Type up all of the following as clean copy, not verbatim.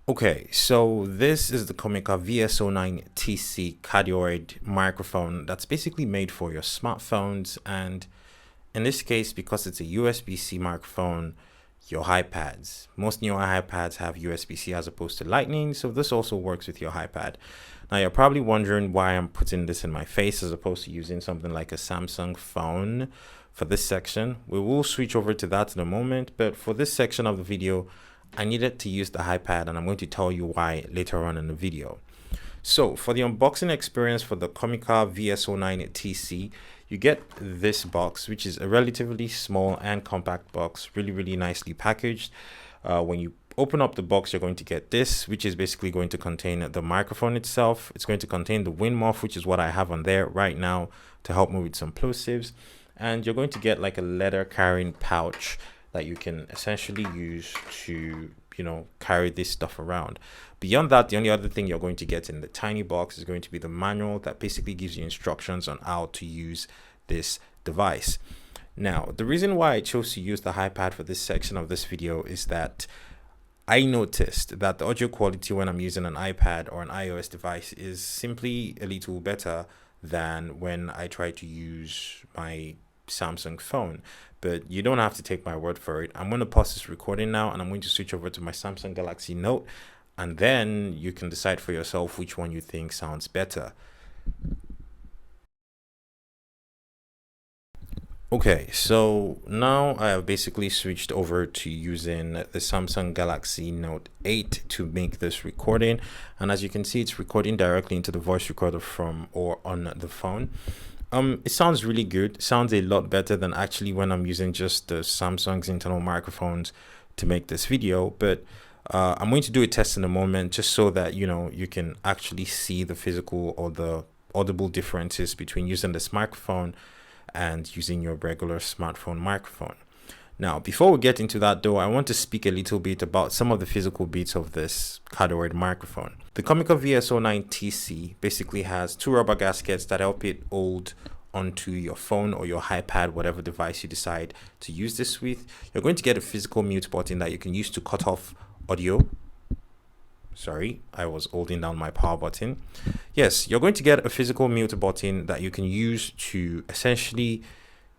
Okay, so this is the Comica VS09 TC Cardioid microphone that's basically made for your smartphones, and in this case, because it's a USB-C microphone, your iPads. Most newer iPads have USB-C as opposed to Lightning, so this also works with your iPad. Now you're probably wondering why I'm putting this in my face as opposed to using something like a Samsung phone for this section. We will switch over to that in a moment, but for this section of the video, I needed to use the iPad, and I'm going to tell you why later on in the video. So for the unboxing experience for the Comica VS09 TC, you get this box, which is a relatively small and compact box, really nicely packaged. When you open up the box, you're going to get this, which is basically going to contain the microphone itself. It's going to contain the wind muff, which is what I have on there right now to help me with some plosives. And you're going to get like a leather carrying pouch that you can essentially use to, carry this stuff around. Beyond that, the only other thing you're going to get in the tiny box is going to be the manual that basically gives you instructions on how to use this device. Now, the reason why I chose to use the iPad for this section of this video is that I noticed that the audio quality when I'm using an iPad or an iOS device is simply a little better than when I try to use my Samsung phone. But you don't have to take my word for it. I'm going to pause this recording now, and I'm going to switch over to my Samsung Galaxy Note, and then you can decide for yourself which one you think sounds better. Okay, so now I have basically switched over to using the Samsung Galaxy Note 8 to make this recording, and as you can see, it's recording directly into the voice recorder from or on the phone. It sounds really good. It sounds a lot better than actually when I'm using just the Samsung's internal microphones to make this video, but I'm going to do a test in a moment just so that you can actually see the physical or the audible differences between using this microphone and using your regular smartphone microphone. Now, before we get into that though, I want to speak a little bit about some of the physical bits of this cardioid microphone. The Comica VS09 TC basically has two rubber gaskets that help it hold onto your phone or your iPad, whatever device you decide to use this with. You're going to get a physical mute button that you can use to cut off audio. Sorry, I was holding down my power button. Yes, you're going to get a physical mute button that you can use to essentially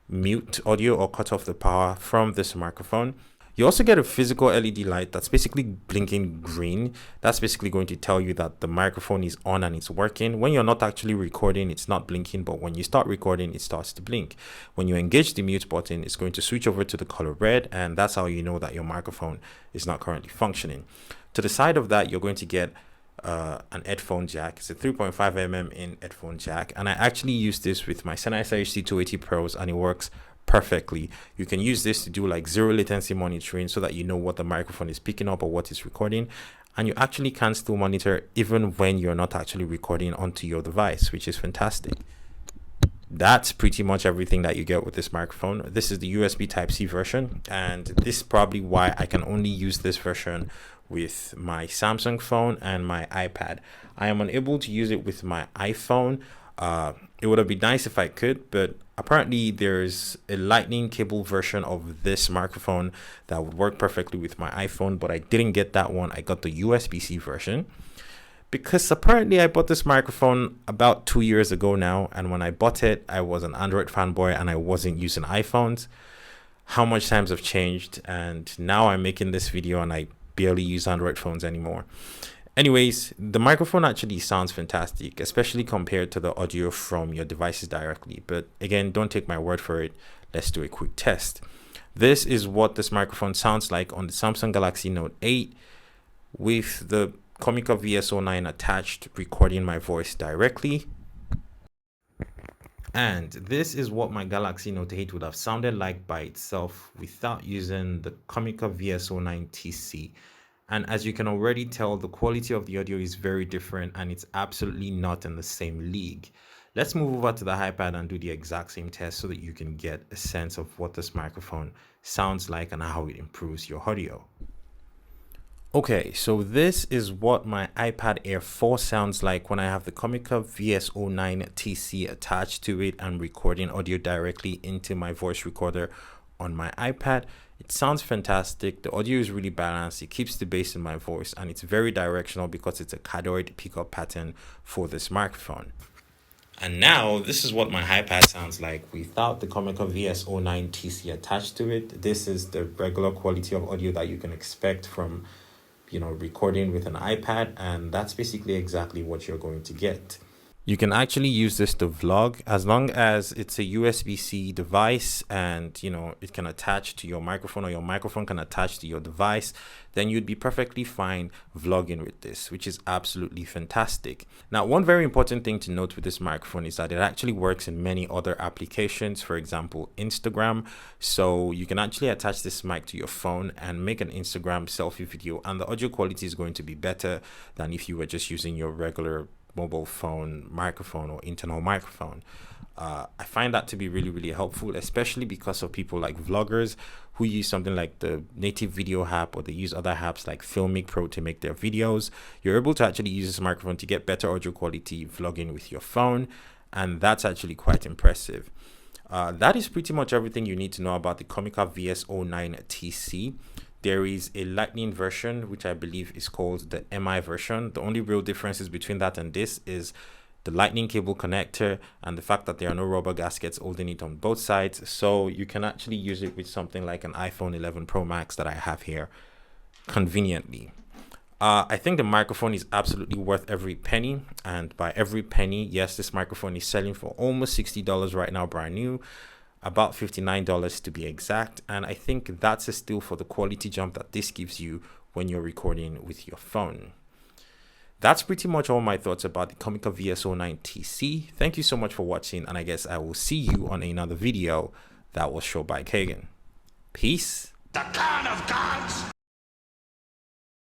mute audio or cut off the power from this microphone. You also get a physical LED light that's basically blinking green. That's basically going to tell you that the microphone is on and it's working. When you're not actually recording, it's not blinking, but when you start recording, it starts to blink. When you engage the mute button, it's going to switch over to the color red, and that's how you know that your microphone is not currently functioning. To the side of that, you're going to get an headphone jack. It's a 3.5mm in headphone jack, and I actually use this with my Sennheiser HT280 Pros, and it works perfectly. You can use this to do like zero latency monitoring so that you know what the microphone is picking up or what it's recording, and you actually can still monitor even when you're not actually recording onto your device, which is fantastic. That's pretty much everything that you get with this microphone. This is the USB Type-C version, and this is probably why I can only use this version with my Samsung phone and my iPad. I am unable to use it with my iPhone. It would have been nice if I could, but apparently there's a lightning cable version of this microphone that would work perfectly with my iPhone, but I didn't get that one. I got the USB-C version because apparently I bought this microphone about 2 years ago now, and when I bought it, I was an Android fanboy and I wasn't using iPhones. How much times have changed, and now I'm making this video and I barely use Android phones anymore. Anyways, the microphone actually sounds fantastic, especially compared to the audio from your devices directly. But again, don't take my word for it. Let's do a quick test. This is what this microphone sounds like on the Samsung Galaxy Note 8 with the Comica VS09 attached, recording my voice directly. And this is what my Galaxy Note 8 would have sounded like by itself without using the Comica VS09 TC. And as you can already tell, the quality of the audio is very different and it's absolutely not in the same league. Let's move over to the iPad and do the exact same test so that you can get a sense of what this microphone sounds like and how it improves your audio. Okay, so this is what my iPad Air 4 sounds like when I have the Comica VS09 TC attached to it and recording audio directly into my voice recorder on my iPad. It sounds fantastic. The audio is really balanced. It keeps the bass in my voice, and it's very directional because it's a cardioid pickup pattern for this microphone. And now this is what my iPad sounds like without the Comica VS09 TC attached to it. This is the regular quality of audio that you can expect from, recording with an iPad, and that's basically exactly what you're going to get. You can actually use this to vlog as long as it's a USB-C device and, it can attach to your microphone, or your microphone can attach to your device. Then you'd be perfectly fine vlogging with this, which is absolutely fantastic. Now, one very important thing to note with this microphone is that it actually works in many other applications, for example, Instagram. So you can actually attach this mic to your phone and make an Instagram selfie video, and the audio quality is going to be better than if you were just using your regular mobile phone microphone or internal microphone. I find that to be really, really helpful, especially because of people like vloggers who use something like the native video app, or they use other apps like Filmic Pro to make their videos. You're able to actually use this microphone to get better audio quality vlogging with your phone, and that's actually quite impressive. That is pretty much everything you need to know about the Comica VS09 TC. There is a lightning version, which I believe is called the MI version. The only real differences between that and this is the lightning cable connector and the fact that there are no rubber gaskets holding it on both sides. So you can actually use it with something like an iPhone 11 Pro Max that I have here conveniently. I think the microphone is absolutely worth every penny. And by every penny, yes, this microphone is selling for almost $60 right now, brand new. About $59 to be exact, and I think that's a steal for the quality jump that this gives you when you're recording with your phone. That's pretty much all my thoughts about the Comica VS09 TC. Thank you so much for watching, and I guess I will see you on another video that was shot by Kagan. Peace. The Khan of Gods!